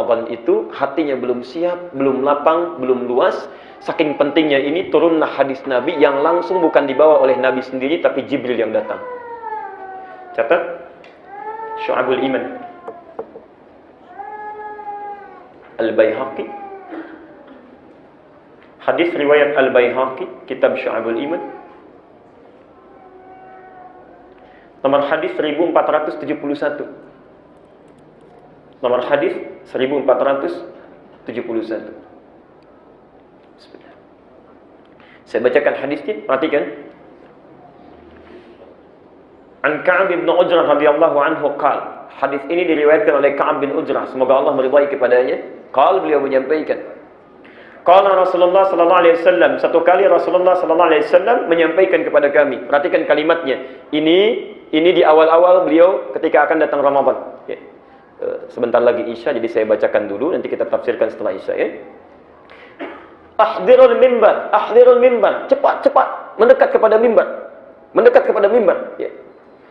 Ramadan itu hatinya belum siap, belum lapang, belum luas. Saking pentingnya ini turunlah hadis Nabi yang langsung bukan dibawa oleh Nabi sendiri tapi Jibril yang datang. Catat Syu'abul Iman Al-Baihaqi, hadis riwayat Al-Baihaqi, kitab Syu'abul Iman, nomor hadis 1471. Nomor hadis 1471. Bismillah. Saya bacakan hadisnya, perhatikan. An Ka'ab bin Ujrah radhiyallahu anhu qala. Hadis ini diriwayatkan oleh Ka'ab bin Ujrah, semoga Allah meridai kepadanya. Qala, beliau menyampaikan, qala Rasulullah sallallahu alaihi wasallam, satu kali Rasulullah sallallahu alaihi wasallam menyampaikan kepada kami. Perhatikan kalimatnya. Ini di awal-awal beliau ketika akan datang Ramadan. Ya. Sebentar lagi Isya, jadi saya bacakan dulu, nanti kita tafsirkan setelah Isya, ya. Ahdirul mimbar, cepat, mendekat kepada mimbar, ya.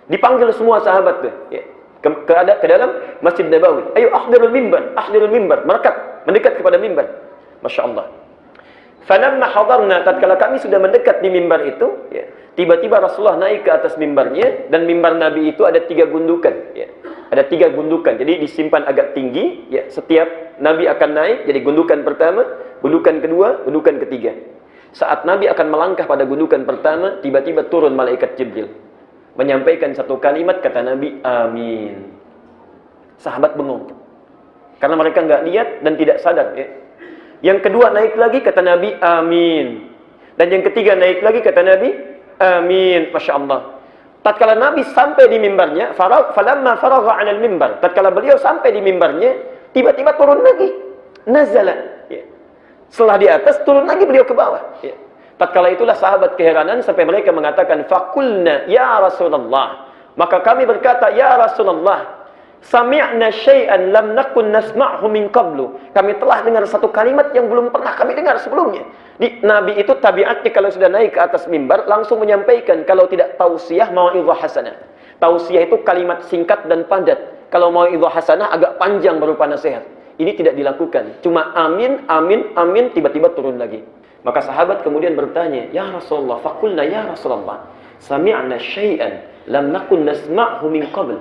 Dipanggil semua sahabat tuh, ya. Ke dalam Masjid Nabawi. Ayo ahdirul mimbar, mendekat kepada mimbar. Masya Allah. Falamma hadarna, tatkala kami sudah mendekat di mimbar itu, ya, tiba-tiba Rasulullah naik ke atas mimbarnya, dan mimbar Nabi itu ada 3 gundukan, ya. Ada 3 gundukan, jadi disimpan agak tinggi, ya. Setiap Nabi akan naik, jadi gundukan pertama, gundukan kedua, gundukan ketiga. Saat Nabi akan melangkah pada gundukan pertama, tiba-tiba turun malaikat Jibril, menyampaikan satu kalimat, kata Nabi, amin. Sahabat bengong, karena mereka nggak lihat dan tidak sadar, ya. Yang kedua naik lagi, kata Nabi, amin. Dan yang ketiga naik lagi, kata Nabi, amin. Masya Allah. Tatkala Nabi sampai di mimbarnya, falamma faragha 'alal mimbar, tatkala beliau sampai di mimbarnya, tiba-tiba turun lagi, nazala, ya. Setelah di atas, turun lagi beliau ke bawah, ya. Tatkala itulah sahabat keheranan sampai mereka mengatakan, faqulna ya Rasulullah, maka kami berkata, ya Rasulullah, sami'na syai'an lam nakun nasma'hu min qablu, kami telah dengar satu kalimat yang belum pernah kami dengar sebelumnya. Nabi itu tabiatnya kalau sudah naik ke atas mimbar langsung menyampaikan, kalau tidak tausiah, mau'izah hasanah. Tausiah itu kalimat singkat dan padat. Kalau mau'izah hasanah agak panjang berupa nasihat. Ini tidak dilakukan. Cuma amin, amin, amin, tiba-tiba turun lagi. Maka sahabat kemudian bertanya, ya Rasulullah, faqulna ya Rasulullah, sami'na syai'an lam nakun nasma'hu min qabl.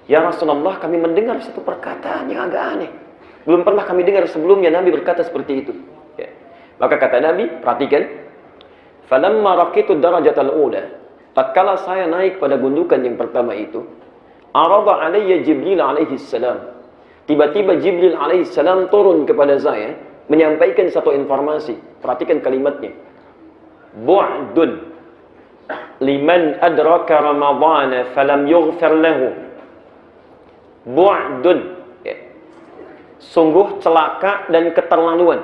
Ya Rasulullah, kami mendengar satu perkataan yang agak aneh. Belum pernah kami dengar sebelumnya Nabi berkata seperti itu. Ya. Maka kata Nabi, perhatikan, falamma raqitu darajatal ula, tatkala saya naik pada gundukan yang pertama itu, arada alayya Jibril alaihi salam. Tiba-tiba Jibril alaihi salam turun kepada saya, menyampaikan satu informasi. Perhatikan kalimatnya. Bu'dun liman adraka Ramadhana falam yughfar lahu. Bu'dun, ya. Sungguh celaka dan keterlaluan,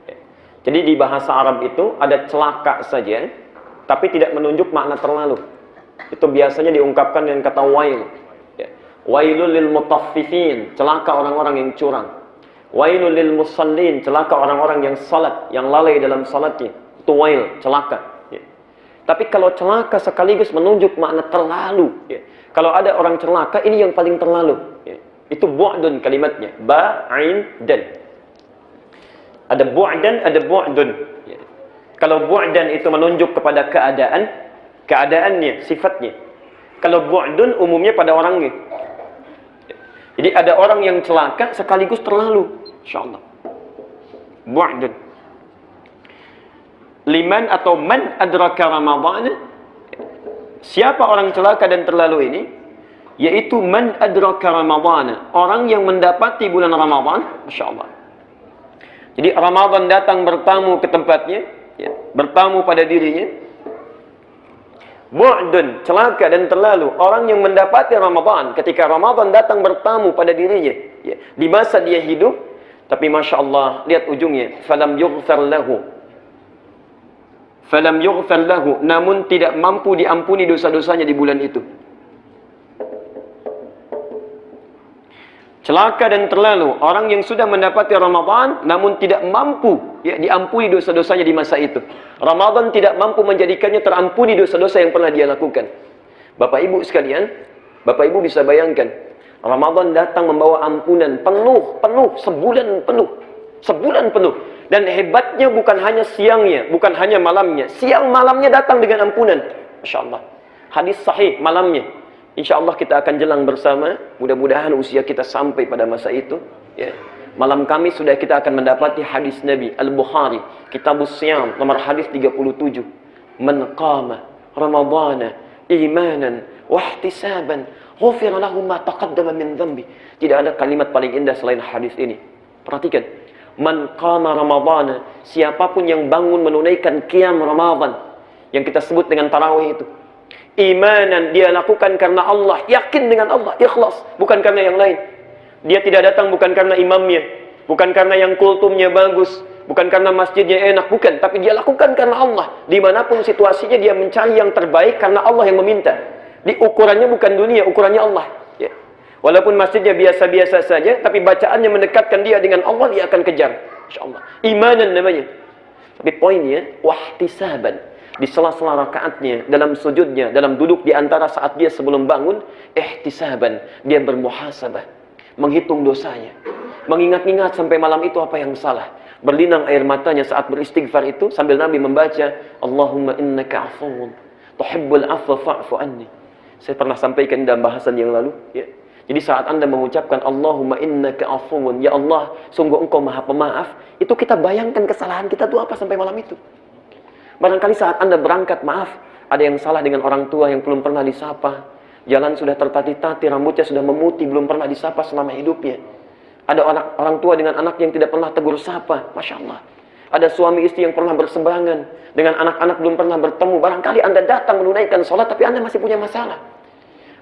ya. Jadi di bahasa Arab itu ada celaka saja, tapi tidak menunjuk makna terlalu. Itu biasanya diungkapkan dengan kata wail, ya. Wailul lil mutaffifin, celaka orang-orang yang curang. Wailul lil musallin, celaka orang-orang yang salat, yang lalai dalam salatnya. Itu wail, celaka, ya. Tapi kalau celaka sekaligus menunjuk makna terlalu, ya. Kalau ada orang celaka, ini yang paling terlalu, ya. Itu bu'dun kalimatnya, ba'in dan. Ada bu'dan, ada bu'dun, ya. Kalau bu'dan itu menunjuk kepada keadaannya, sifatnya. Kalau bu'dun umumnya pada orangnya, ya. Jadi ada orang yang celaka sekaligus terlalu, insyaallah. Bu'dun. Liman atau man adraka Ramadhan, siapa orang celaka dan terlalu ini? Yaitu man adraka Ramadhan, orang yang mendapati bulan Ramadan, Masya Allah. Jadi Ramadan datang bertamu ke tempatnya, ya, bertamu pada dirinya. Bu'dun, celaka dan terlalu, orang yang mendapati Ramadan ketika Ramadan datang bertamu pada dirinya, ya, di masa dia hidup, tapi Masya Allah, lihat ujungnya, falam yughfar lahu, namun tidak mampu diampuni dosa-dosanya di bulan itu. Celaka dan terlalu, orang yang sudah mendapati Ramadan namun tidak mampu, ya, diampuni dosa-dosanya di masa itu. Ramadan tidak mampu menjadikannya terampuni dosa-dosa yang pernah dia lakukan. Bapak Ibu sekalian, Bapak Ibu bisa bayangkan, Ramadan datang membawa ampunan penuh, sebulan penuh. Dan hebatnya bukan hanya siangnya, bukan hanya malamnya. Siang malamnya datang dengan ampunan. Masya Allah. Hadis sahih malamnya. Insya Allah kita akan jelang bersama. Mudah-mudahan usia kita sampai pada masa itu. Ya. Malam Kamis sudah kita akan mendapati hadis Nabi Al-Bukhari, Kitabus Siyam, nomor hadis 37. Man qama Ramadana imanan wahtisaban ghufira lahu ma taqaddama min dhanbi. Tidak ada kalimat paling indah selain hadis ini. Perhatikan. Man qama Ramadana, siapapun yang bangun menunaikan qiyam Ramadan yang kita sebut dengan tarawih itu. Imanan, dia lakukan karena Allah, yakin dengan Allah, ikhlas, bukan karena yang lain. Dia tidak datang bukan karena imamnya, bukan karena yang kultumnya bagus, bukan karena masjidnya enak, bukan. Tapi dia lakukan karena Allah. Dimanapun situasinya dia mencari yang terbaik karena Allah yang meminta. Di ukurannya bukan dunia, ukurannya Allah. Ya. Walaupun masjidnya biasa-biasa saja, tapi bacaannya mendekatkan dia dengan Allah, dia akan kejar. Insya Allah. Imanan namanya. Tapi poinnya, wahtisaban. Di sela-sela rakaatnya, dalam sujudnya, dalam duduk di antara saat dia sebelum bangun, ihtisaban. Dia bermuhasabah. Menghitung dosanya, mengingat-ingat sampai malam itu apa yang salah, berlinang air matanya saat beristighfar itu sambil Nabi membaca Allahumma innaka afuwun tuhibbul afwa fa'fu anni. Saya pernah sampaikan dalam bahasan yang lalu, ya. Jadi saat Anda mengucapkan Allahumma innaka afuwun, ya Allah sungguh Engkau Maha Pemaaf, itu kita bayangkan kesalahan kita itu apa sampai malam itu. Barangkali saat Anda berangkat, maaf, ada yang salah dengan orang tua yang belum pernah disapa. Jalan sudah tertati-tati, rambutnya sudah memutih, belum pernah disapa selama hidupnya. Ada orang tua dengan anak yang tidak pernah tegur sapa, Masya Allah. Ada suami istri yang pernah berseberangan, dengan anak-anak belum pernah bertemu. Barangkali Anda datang menunaikan sholat, tapi Anda masih punya masalah.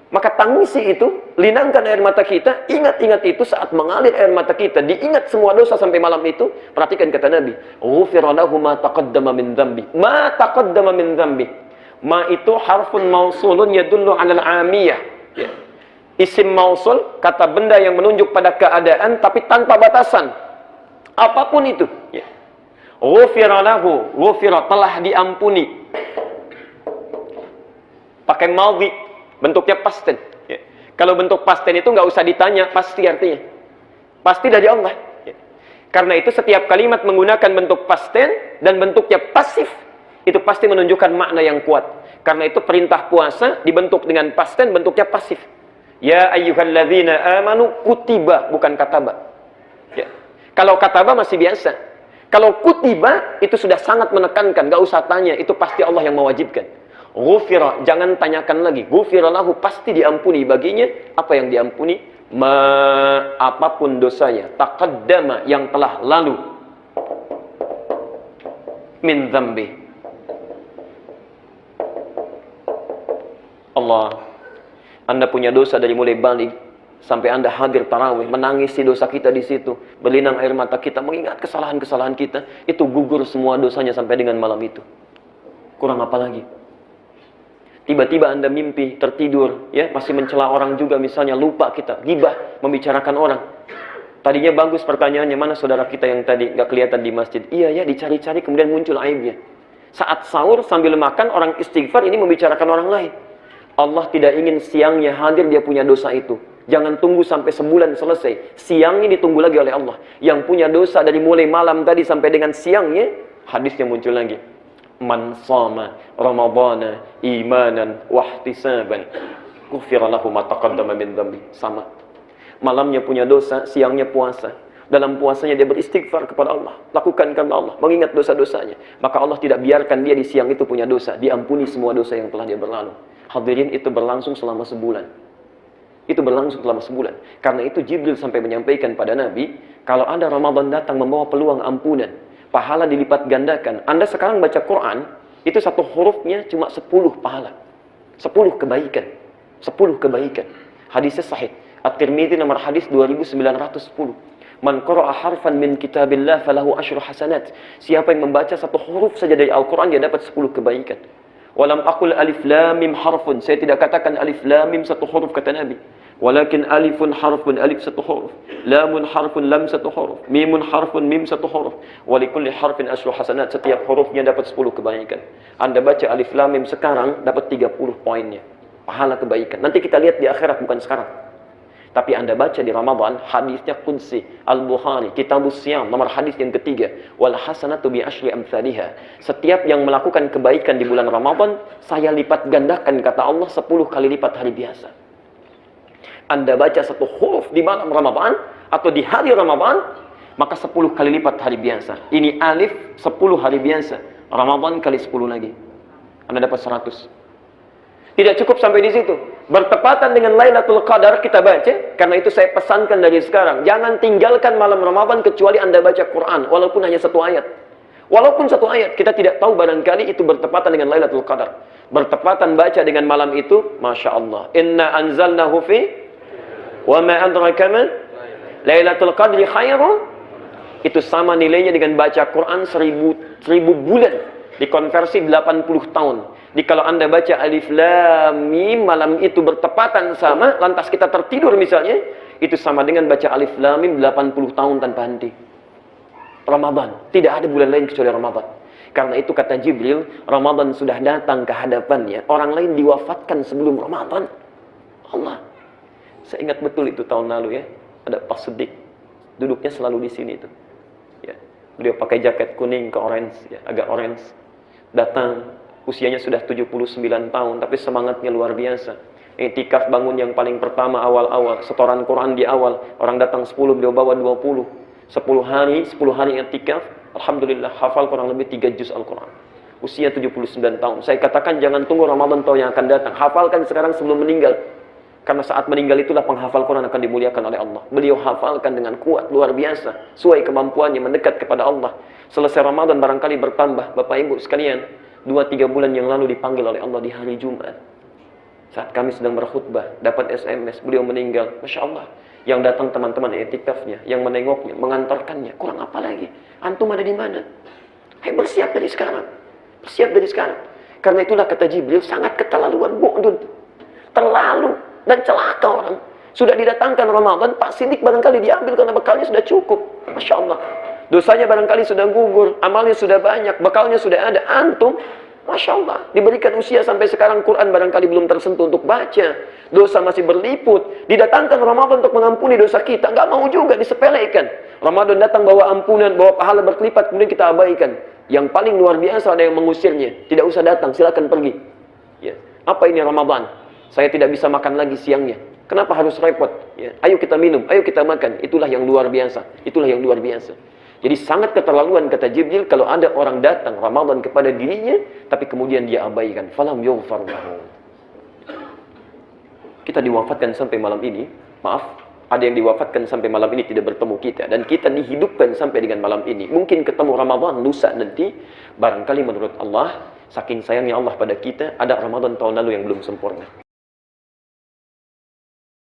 Maka tangisi itu, linangkan air mata kita, ingat-ingat itu saat mengalir air mata kita, diingat semua dosa sampai malam itu. Perhatikan kata Nabi, ghufira lahu ma taqaddama min dhanbi. Ma taqaddama min dhanbi. Ma itu harfun mausulun yadullu 'alal 'amiyah. Ya. Isim mausul, kata benda yang menunjuk pada keadaan tapi tanpa batasan. Apapun itu, ya. Ghufira lahu, ghufira telah diampuni. Pakai madhi, bentuknya past tense. Ya. Kalau bentuk past tense itu nggak usah ditanya, pasti artinya. Pasti dari Allah. Ya. Karena itu setiap kalimat menggunakan bentuk past tense dan bentuknya pasif, itu pasti menunjukkan makna yang kuat. Karena itu perintah puasa dibentuk dengan past tense, bentuknya pasif. Ya ayyuhalladzina amanu kutiba, bukan kataba. Ya. Kalau kataba masih biasa. Kalau kutiba itu sudah sangat menekankan, gak usah tanya, itu pasti Allah yang mewajibkan. Ghufira, jangan tanyakan lagi. Ghufira lahu, pasti diampuni baginya. Apa yang diampuni? Apapun dosanya. Taqaddama, yang telah lalu. Min dzambi. Allah, Anda punya dosa dari mulai balik sampai Anda hadir tarawih, menangisi dosa kita di situ, berlinang air mata kita, mengingat kesalahan-kesalahan kita, itu gugur semua dosanya sampai dengan malam itu. Kurang apa lagi? Tiba-tiba Anda mimpi, tertidur, ya, masih mencela orang juga, misalnya lupa kita, ghibah, membicarakan orang. Tadinya bagus pertanyaannya, mana saudara kita yang tadi nggak kelihatan di masjid? Iya ya, dicari-cari kemudian muncul aibnya. Saat sahur sambil makan, orang istighfar ini membicarakan orang lain. Allah tidak ingin siangnya hadir dia punya dosa itu. Jangan tunggu sampai sebulan selesai. Siangnya ditunggu lagi oleh Allah. Yang punya dosa dari mulai malam tadi sampai dengan siangnya, hadisnya muncul lagi. Man shama Ramadana imanan wahtisaban ghufira lahu ma taqaddama min dhanbi. Sama. Malamnya punya dosa, siangnya puasa. Dalam puasanya dia beristighfar kepada Allah, lakukan karena Allah, mengingat dosa-dosanya. Maka Allah tidak biarkan dia di siang itu punya dosa, diampuni semua dosa yang telah dia berlalu. Hadirin, itu berlangsung selama sebulan. Itu berlangsung selama sebulan. Karena itu Jibril sampai menyampaikan pada Nabi, kalau ada Ramadan datang membawa peluang ampunan, pahala dilipat gandakan. Anda sekarang baca Quran, itu satu hurufnya cuma 10 pahala. 10 kebaikan. 10 kebaikan. Hadisnya sahih. At-Tirmidzi nomor hadis 2910. Man qara'a harfan min kitabillah falahu asyru hasanat. Siapa yang membaca satu huruf saja dari Al-Quran, dia dapat 10 kebaikan. Walam aqul alif lam mim harfun. Saya tidak katakan alif lam mim satu huruf, kata Nabi. Walakin alifun harfun, alif satu huruf. Lamun harfun, lam satu huruf. Mimun harfun, mim satu huruf. Walikulli harfin asyru hasanat. Setiap hurufnya dapat 10 kebaikan. Anda baca alif lam mim sekarang, dapat 30 poinnya. Pahala kebaikan. Nanti kita lihat di akhirat, bukan sekarang. Tapi Anda baca di Ramadan, hadisnya qudsi, Al-Bukhari, Kitabus Siyam, nomor hadis yang ketiga. Wal hasanatu bi asyri amsalihha. Setiap yang melakukan kebaikan di bulan Ramadan, saya lipat gandakan, kata Allah, 10 kali lipat hari biasa. Anda baca satu huruf di malam Ramadan, atau di hari Ramadan, maka 10 kali lipat hari biasa. Ini alif, 10 hari biasa. Ramadan kali 10 lagi. Anda dapat 100. Tidak cukup sampai di situ. Bertepatan dengan Lailatul Qadar kita baca, karena itu saya pesankan dari sekarang. Jangan tinggalkan malam Ramadan kecuali Anda baca Quran, walaupun hanya 1 ayat. Walaupun 1 ayat, kita tidak tahu barangkali itu bertepatan dengan Lailatul Qadar. Bertepatan baca dengan malam itu, Masya Allah. Inna anzalnahu fi, wa ma adraka ma, Lailatul Qadri khairun. Itu sama nilainya dengan baca Quran 1000 bulan. Dikonversi 80 tahun. Jadi kalau Anda baca Alif Lam Mim, malam itu bertepatan sama, lantas kita tertidur misalnya, itu sama dengan baca Alif Lam Mim 80 tahun tanpa henti. Ramadan. Tidak ada bulan lain kecuali Ramadan. Karena itu kata Jibril, Ramadan sudah datang ke hadapannya. Orang lain diwafatkan sebelum Ramadan. Allah. Saya ingat betul itu tahun lalu ya. Ada Pak Siddiq. Duduknya selalu di sini itu. Ya. Beliau pakai jaket kuning ke orange, ya, agak orange. Datang, usianya sudah 79 tahun, tapi semangatnya luar biasa. Iktikaf bangun yang paling pertama awal-awal, setoran Quran di awal. Orang datang 10, beliau bawa 20. 10 hari iktikaf, alhamdulillah hafal kurang lebih 3 juz Al-Quran. Usia 79 tahun. Saya katakan jangan tunggu Ramadan tahun yang akan datang. Hafalkan sekarang sebelum meninggal. Karena saat meninggal itulah penghafal Quran akan dimuliakan oleh Allah. Beliau hafalkan dengan kuat, luar biasa. Sesuai kemampuannya mendekat kepada Allah. Selesai Ramadan barangkali bertambah. Bapak Ibu sekalian, 2-3 bulan yang lalu dipanggil oleh Allah di hari Jumat. Saat kami sedang berkhutbah, dapat SMS, beliau meninggal. Masya Allah. Yang datang teman-teman iktikafnya, yang menengoknya, mengantarkannya. Kurang apa lagi? Antum ada di mana? Hai, bersiap dari sekarang. Bersiap dari sekarang. Karena itulah kata Jibril, sangat keterlaluan, bu'dun. Terlalu. Dan celaka orang. Sudah didatangkan Ramadan, Pak Siddiq barangkali diambil karena bekalnya sudah cukup. Masya Allah. Dosanya barangkali sudah gugur, amalnya sudah banyak, bekalnya sudah ada. Antum, Masya Allah, diberikan usia sampai sekarang Quran barangkali belum tersentuh untuk baca. Dosa masih berliput. Didatangkan Ramadan untuk mengampuni dosa kita. Nggak mau juga disepelekan. Ramadan datang bawa ampunan, bawa pahala berlipat, kemudian kita abaikan. Yang paling luar biasa ada yang mengusirnya. Tidak usah datang, silakan pergi. Ya. Apa ini Ramadan? Saya tidak bisa makan lagi siangnya. Kenapa harus repot? Ya. Ayo kita minum, ayo kita makan. Itulah yang luar biasa. Itulah yang luar biasa. Jadi sangat keterlaluan kata Jibril kalau ada orang datang Ramadan kepada dirinya, tapi kemudian dia abaikan. Falam yughfar lahu. Kita diwafatkan sampai malam ini. Maaf, ada yang diwafatkan sampai malam ini tidak bertemu kita. Dan kita dihidupkan sampai dengan malam ini. Mungkin ketemu Ramadan lusa nanti. Barangkali menurut Allah, saking sayangnya Allah pada kita, ada Ramadan tahun lalu yang belum sempurna.